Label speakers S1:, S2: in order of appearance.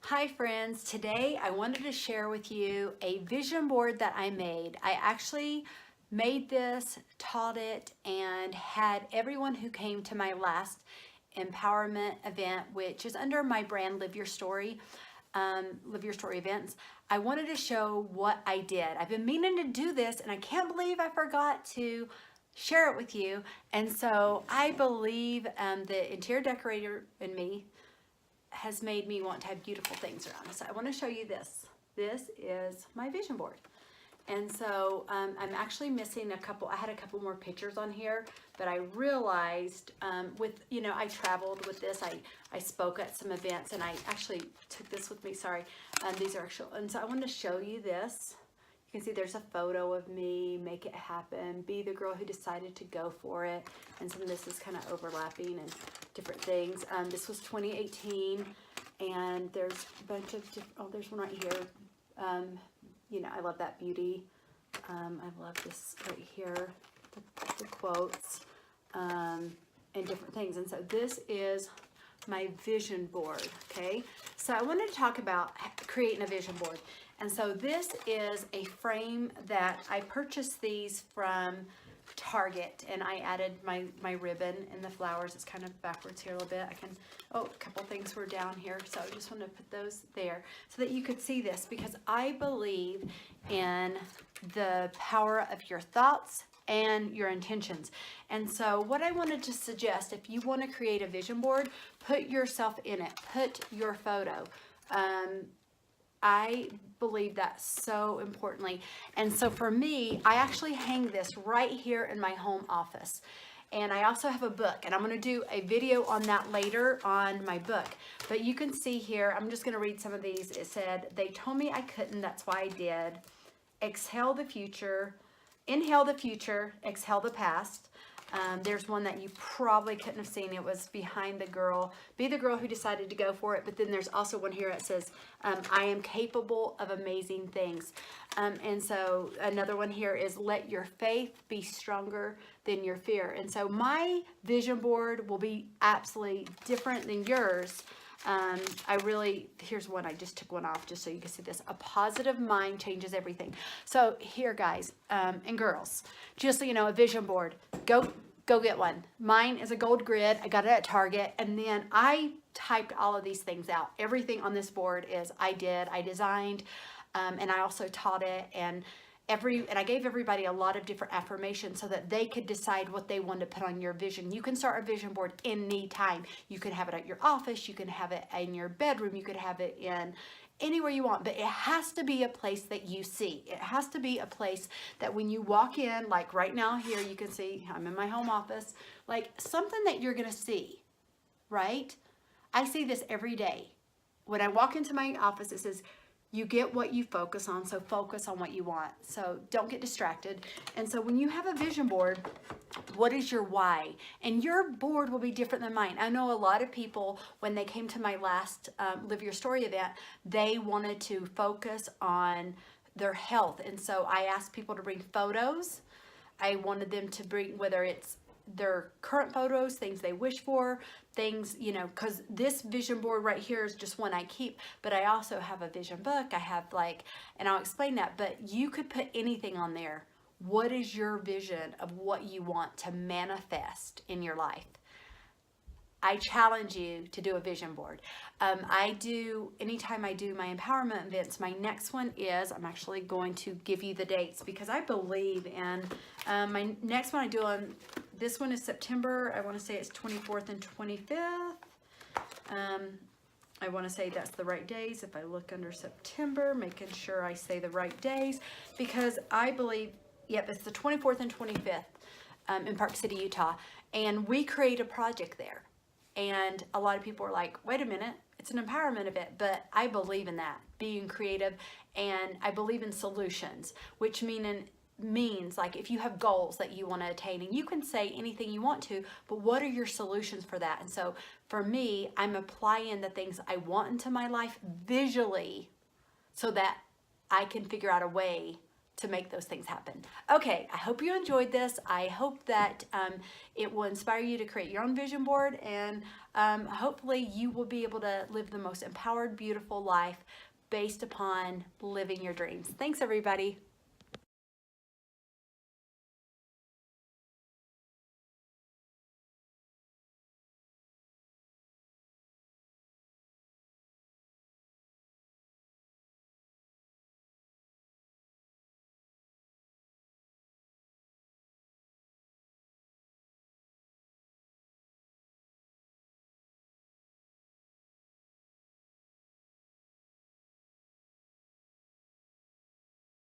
S1: Hi friends, today I wanted to share with you a vision board that I made. I actually made this, taught it, and had everyone who came to my last empowerment event, which is under my brand Live Your Story events. I wanted to show what I did. I've been meaning to do this and I can't believe I forgot to share it with you. And so I believe the interior decorator in me has made me want to have beautiful things around. So I want to show you this. This is my vision board. And so I'm actually missing a couple. I had a couple more pictures on here, but I realized I traveled with this. I spoke at some events and I actually took this with me. Sorry. These are actual. And so I wanted to show you this. You can see there's a photo of me, make it happen, be the girl who decided to go for it. And some of this is kind of overlapping and different things. This was 2018 and there's a bunch of there's one right here. I love that beauty. I love this right here, the quotes, and different things. And so this is my vision board, okay? So I wanted to talk about creating a vision board. And so this is a frame that I purchased these from Target, and I added my ribbon and the flowers. It's kind of backwards here a little bit. A couple things were down here, so I just wanted to put those there so that you could see this, because I believe in the power of your thoughts and your intentions. And so what I wanted to suggest, if you want to create a vision board, put yourself in it, put your photo. I believe that so importantly. And so for me, I actually hang this right here in my home office. And I also have a book, and I'm going to do a video on that later on my book. But you can see here, I'm just going to read some of these. It said, "They told me I couldn't, that's why I did. Exhale the future. Inhale the future, exhale the past." There's one that you probably couldn't have seen. It was behind the girl. Be the girl who decided to go for it. But then there's also one here that says, "I am capable of amazing things." And so another one here is, "Let your faith be stronger than your fear." And so my vision board will be absolutely different than yours. Here's one, I just took one off just so you can see this. "A positive mind changes everything." So here, guys and girls, just so you know, a vision board, go get one. Mine is a gold grid. I got it at Target, and then I typed all of these things out. Everything on this board is I designed, and I also taught it, and I gave everybody a lot of different affirmations so that they could decide what they wanted to put on your vision. You can start a vision board anytime. You can have it at your office, you can have it in your bedroom, you could have it in anywhere you want, but it has to be a place that you see. It has to be a place that when you walk in, like right now here, you can see I'm in my home office, like something that you're gonna see, right? I see this every day. When I walk into my office, it says, "You get what you focus on, so focus on what you want." So don't get distracted. And so when you have a vision board, what is your why? And your board will be different than mine. I know a lot of people, when they came to my last Live Your Story event, they wanted to focus on their health. And so I asked people to bring photos. I wanted them to bring, whether it's their current photos, things they wish for, things, because this vision board right here is just one I keep, but I also have a vision book. I have and I'll explain that, but you could put anything on there. What is your vision of what you want to manifest in your life? I challenge you to do a vision board. Anytime I do my empowerment events, my next one is, I'm actually going to give you the dates because I believe in, my next one I do on, this one is September, I want to say it's 24th and 25th. I want to say that's the right days. If I look under September, making sure I say the right days, because I believe, yep, it's the 24th and 25th in Park City, Utah. And we create a project there. And a lot of people are like, wait a minute, it's an empowerment event, but I believe in that, being creative, and I believe in solutions, which means like if you have goals that you want to attain, and you can say anything you want to, but what are your solutions for that? And so for me, I'm applying the things I want into my life visually so that I can figure out a way to make those things happen. Okay, I hope you enjoyed this. I hope that it will inspire you to create your own vision board, and hopefully you will be able to live the most empowered, beautiful life based upon living your dreams. Thanks, everybody.